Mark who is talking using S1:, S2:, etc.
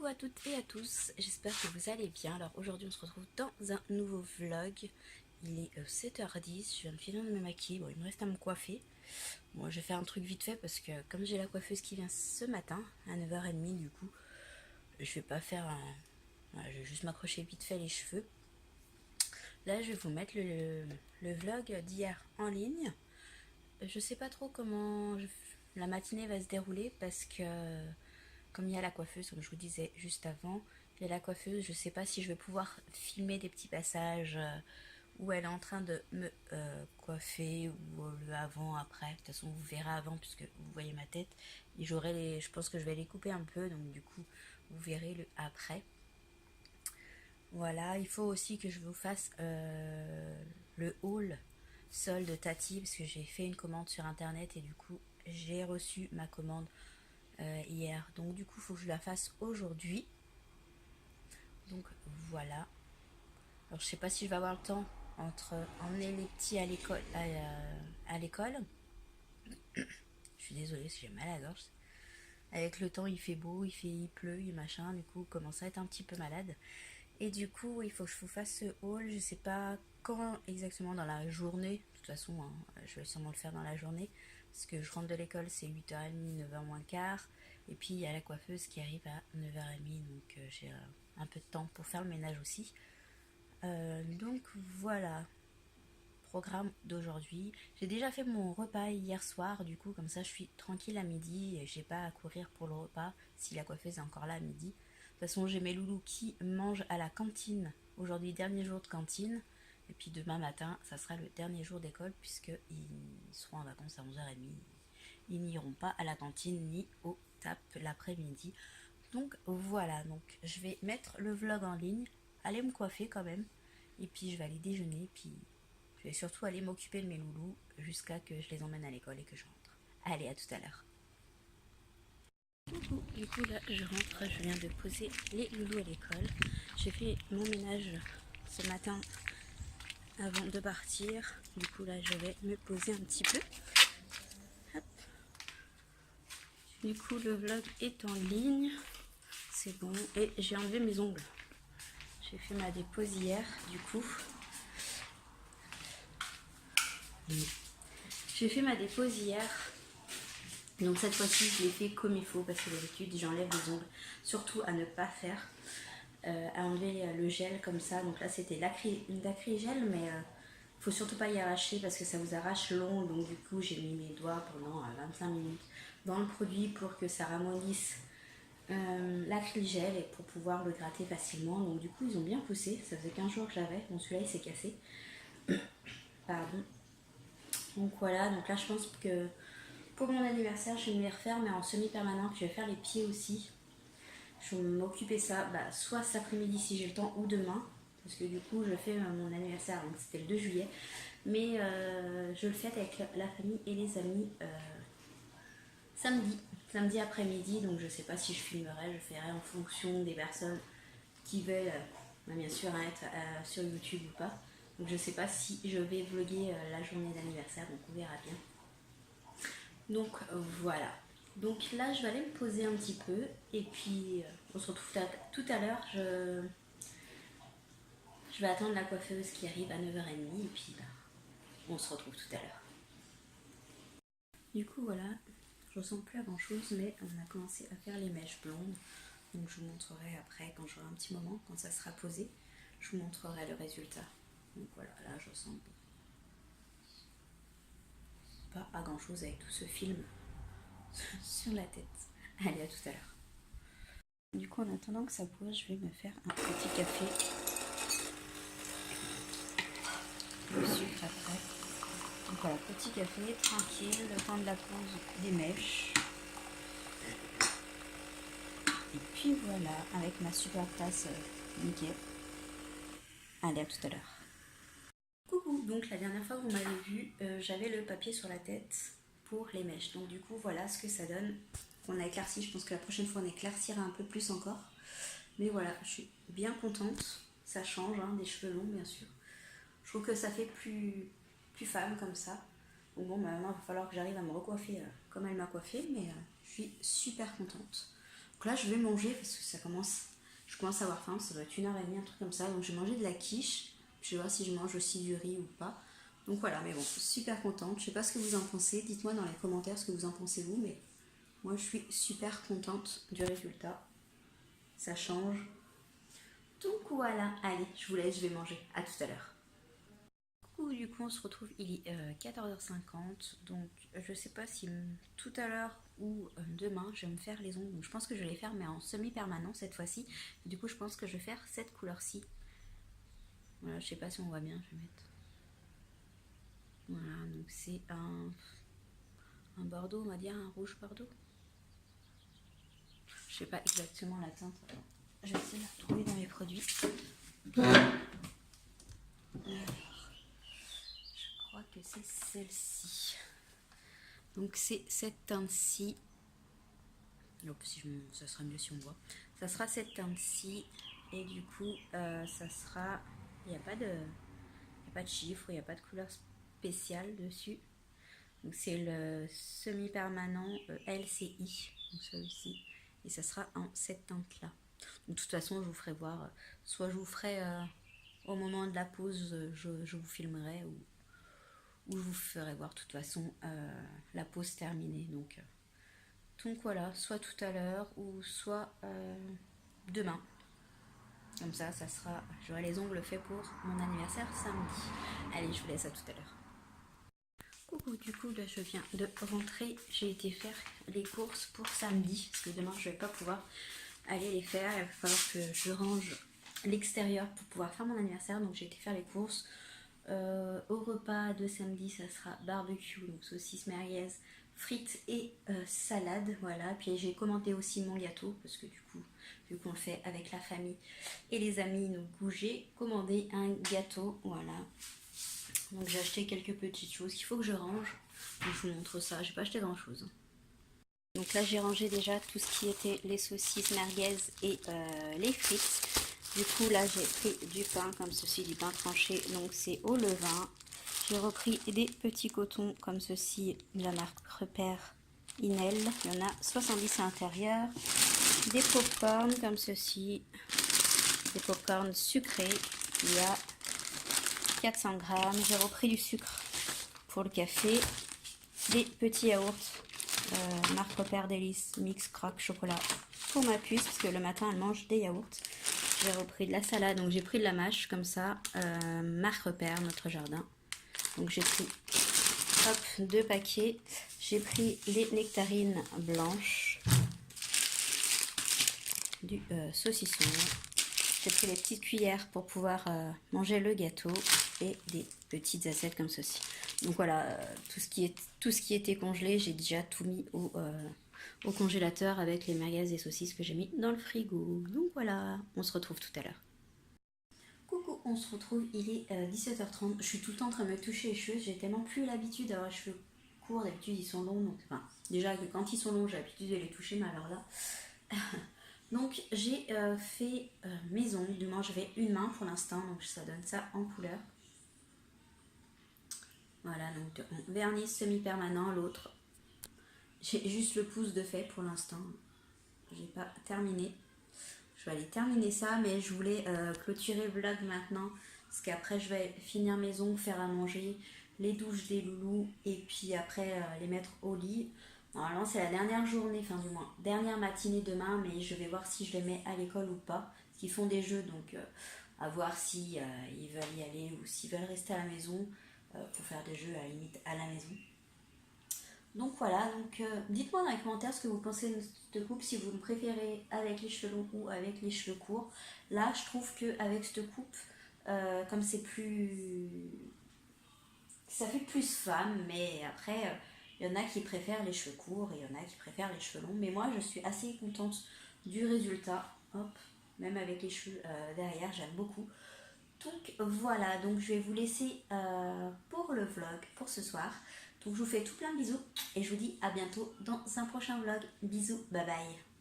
S1: Coucou à toutes et à tous, j'espère que vous allez bien. Alors aujourd'hui on se retrouve dans un nouveau vlog. Il est 7h10, je viens de finir de me maquiller, bon il me reste à me coiffer. Bon je vais faire un truc vite fait parce que comme j'ai la coiffeuse qui vient ce matin à 9h30 du coup, je vais pas faire un... Voilà, je vais juste m'accrocher vite fait les cheveux. Là je vais vous mettre le vlog d'hier en ligne. Je sais pas trop comment la matinée va se dérouler parce que comme il y a la coiffeuse, comme je vous disais juste avant, il y a la coiffeuse, je sais pas si je vais pouvoir filmer des petits passages où elle est en train de me coiffer ou le avant, après. De toute façon vous verrez avant puisque vous voyez ma tête et je pense que je vais les couper un peu, donc du coup vous verrez le après. Voilà, il faut aussi que je vous fasse le haul sol de Tati parce que j'ai fait une commande sur internet et du coup j'ai reçu ma commande hier. Donc du coup il faut que je la fasse aujourd'hui. Donc voilà. Alors je sais pas si je vais avoir le temps entre emmener les petits à l'école. À l'école. Je suis désolée si j'ai mal à la gorge. Avec le temps il fait beau, il pleut, il machin, du coup commence à être un petit peu malade. Et du coup il faut que je vous fasse ce haul, je sais pas quand exactement dans la journée, de toute façon hein, je vais sûrement le faire dans la journée, parce que je rentre de l'école c'est 8h30, 9h moins quart, et puis il y a la coiffeuse qui arrive à 9h30, donc j'ai un peu de temps pour faire le ménage aussi. Donc voilà, programme d'aujourd'hui. J'ai déjà fait mon repas hier soir, du coup comme ça je suis tranquille à midi et j'ai pas à courir pour le repas si la coiffeuse est encore là à midi. De toute façon j'ai mes loulous qui mangent à la cantine. Aujourd'hui dernier jour de cantine. Et puis demain matin ça sera le dernier jour d'école puisqu'ils seront en vacances à 11h30. Ils n'iront pas à la cantine ni au TAP l'après-midi. Donc voilà, donc je vais mettre le vlog en ligne, aller me coiffer quand même. Et puis je vais aller déjeuner, puis je vais surtout aller m'occuper de mes loulous jusqu'à que je les emmène à l'école et que je rentre. Allez, à tout à l'heure. Du coup là je rentre, je viens de poser les loulous à l'école. J'ai fait mon ménage ce matin avant de partir. Du coup là je vais me poser un petit peu. Hop. Du coup le vlog est en ligne. C'est bon. Et j'ai enlevé mes ongles. J'ai fait ma dépose hier du coup. J'ai fait ma dépose hier. Donc cette fois-ci je l'ai fait comme il faut parce que d'habitude j'enlève les ongles. Surtout à ne pas faire. À enlever le gel comme ça. Donc là c'était l'acrygel mais faut surtout pas y arracher parce que ça vous arrache l'ongle. Donc du coup j'ai mis mes doigts pendant 25 minutes dans le produit pour que ça ramollisse l'acrygel et pour pouvoir le gratter facilement. Donc du coup ils ont bien poussé. Ça faisait 15 jours que j'avais. Bon celui-là il s'est cassé. Pardon. Donc voilà, donc là je pense que pour mon anniversaire je vais me les refaire mais en semi-permanent. Je vais faire les pieds aussi. Je vais m'occuper ça soit cet après-midi si j'ai le temps ou demain. Parce que du coup je fais mon anniversaire, donc c'était le 2 juillet. Mais je le fête avec la famille et les amis samedi après-midi. Donc je sais pas si je filmerai, je ferai en fonction des personnes qui veulent bien sûr être sur YouTube ou pas. Donc je sais pas si je vais vlogger la journée d'anniversaire, donc on verra bien. Donc voilà. Donc là je vais aller me poser un petit peu et puis on se retrouve tout à l'heure. Je vais attendre la coiffeuse qui arrive à 9h30 et puis on se retrouve tout à l'heure. Du coup voilà, je ressemble plus à grand chose mais on a commencé à faire les mèches blondes. Donc je vous montrerai après quand j'aurai un petit moment, quand ça sera posé, je vous montrerai le résultat. Donc voilà, là je ressemble pas à grand chose avec tout ce film sur la tête. Allez, à tout à l'heure. Du coup, en attendant que ça pose, je vais me faire un petit café. Le sucre après. Donc voilà, petit café, tranquille, le temps de la pause des mèches. Et puis voilà, avec ma super tasse nickel. Allez, à tout à l'heure. Coucou, donc la dernière fois que vous m'avez vu, j'avais le papier sur la tête pour les mèches. Donc du coup, voilà ce que ça donne. On a éclairci, je pense que la prochaine fois on éclaircira un peu plus encore. Mais voilà, je suis bien contente. Ça change, hein, des cheveux longs bien sûr. Je trouve que ça fait plus femme comme ça. Donc bon, maintenant il va falloir que j'arrive à me recoiffer comme elle m'a coiffée, mais je suis super contente. Donc Donc là je vais manger parce que je commence à avoir faim, ça doit être 1h30, un truc comme ça. Donc je vais manger de la quiche, je vais voir si je mange aussi du riz ou pas. Donc voilà, mais bon, super contente. Je sais pas ce que vous en pensez, dites-moi dans les commentaires ce que vous en pensez vous, mais moi je suis super contente du résultat. Ça change. Donc voilà, allez, je vous laisse, je vais manger. À tout à l'heure. Du coup, on se retrouve, il est 14h50, donc je sais pas si tout à l'heure ou demain je vais me faire les ongles. Donc, je pense que je vais les faire, mais en semi-permanent cette fois-ci. Du coup, je pense que je vais faire cette couleur-ci. Voilà, je sais pas si on voit bien, je vais mettre. Voilà, donc c'est un bordeaux, on va dire, un rouge bordeaux. Je sais pas exactement la teinte. Attends, je vais essayer de la retrouver dans mes produits. Je crois que c'est celle-ci. Donc c'est cette teinte-ci. Ça sera mieux si on voit. Ça sera cette teinte-ci. Et du coup, ça sera... Il n'y a pas de chiffre, il n'y a pas de couleur spéciale dessus. Donc c'est le semi-permanent LCI. Donc celui-ci. Et ça sera en cette teinte-là. De toute façon, je vous ferai voir. Soit je vous ferai au moment de la pause, je vous filmerai. Ou je vous ferai voir de toute façon la pause terminée. Donc voilà, soit tout à l'heure ou soit demain. Comme ça sera, j'aurai les ongles faits pour mon anniversaire samedi. Allez, je vous laisse à tout à l'heure. Coucou, du coup là je viens de rentrer. J'ai été faire les courses pour samedi parce que demain je vais pas pouvoir aller les faire. Il va falloir que je range l'extérieur pour pouvoir faire mon anniversaire. Donc j'ai été faire les courses. Au repas de samedi, ça sera barbecue, donc saucisses merguez, frites et salade. Voilà, puis j'ai commandé aussi mon gâteau parce que du coup, vu qu'on le fait avec la famille et les amis, donc j'ai commandé un gâteau. Voilà, donc j'ai acheté quelques petites choses qu'il faut que je range. Donc, je vous montre ça, j'ai pas acheté grand chose. Donc là, j'ai rangé déjà tout ce qui était les saucisses merguez et les frites. Du coup, là, j'ai pris du pain comme ceci, du pain tranché, donc c'est au levain. J'ai repris des petits cotons comme ceci, de la marque Repère Inel. Il y en a 70 à l'intérieur. Des pop-corn comme ceci, des pop-corn sucrés. Il y a 400 grammes. J'ai repris du sucre pour le café. Des petits yaourts, marque Repère Délice, mix croque chocolat pour ma puce, parce que le matin, elle mange des yaourts. J'ai repris de la salade, donc j'ai pris de la mâche comme ça, marque Repère, notre jardin. Donc j'ai pris 2 paquets. J'ai pris les nectarines blanches, du saucisson. J'ai pris les petites cuillères pour pouvoir manger le gâteau et des petites assiettes comme ceci. Donc voilà, tout ce qui était congelé, j'ai déjà tout mis au congélateur avec les merguez et saucisses que j'ai mis dans le frigo. Donc voilà, on se retrouve tout à l'heure. Coucou, on se retrouve, il est 17h30. Je suis tout le temps en train de me toucher les cheveux. J'ai tellement plus l'habitude d'avoir les cheveux courts. D'habitude, ils sont longs. Donc, enfin, déjà que quand ils sont longs, j'ai l'habitude de les toucher, mais alors là... Donc, j'ai fait mes ongles. Du moins, j'avais une main pour l'instant. Donc, ça donne ça en couleur. Voilà, donc vernis semi-permanent, l'autre. J'ai juste le pouce de fait pour l'instant. J'ai pas terminé. Je vais aller terminer ça, mais je voulais clôturer le vlog maintenant. Parce qu'après, je vais finir mes ongles, faire à manger, les douches des loulous, et puis après, les mettre au lit. Normalement, c'est la dernière journée, enfin du moins, dernière matinée demain, mais je vais voir si je les mets à l'école ou pas. Parce qu'ils font des jeux, donc à voir si ils veulent y aller ou s'ils veulent rester à la maison pour faire des jeux à la limite à la maison. Donc voilà, donc dites-moi dans les commentaires ce que vous pensez de cette coupe, si vous me préférez avec les cheveux longs ou avec les cheveux courts. Là, je trouve qu'avec cette coupe, comme c'est plus... ça fait plus femme, mais après, il y en a qui préfèrent les cheveux courts et il y en a qui préfèrent les cheveux longs. Mais moi, je suis assez contente du résultat. Hop, même avec les cheveux derrière, j'aime beaucoup. Donc voilà, donc je vais vous laisser pour le vlog pour ce soir. Donc je vous fais tout plein de bisous et je vous dis à bientôt dans un prochain vlog. Bisous, bye bye.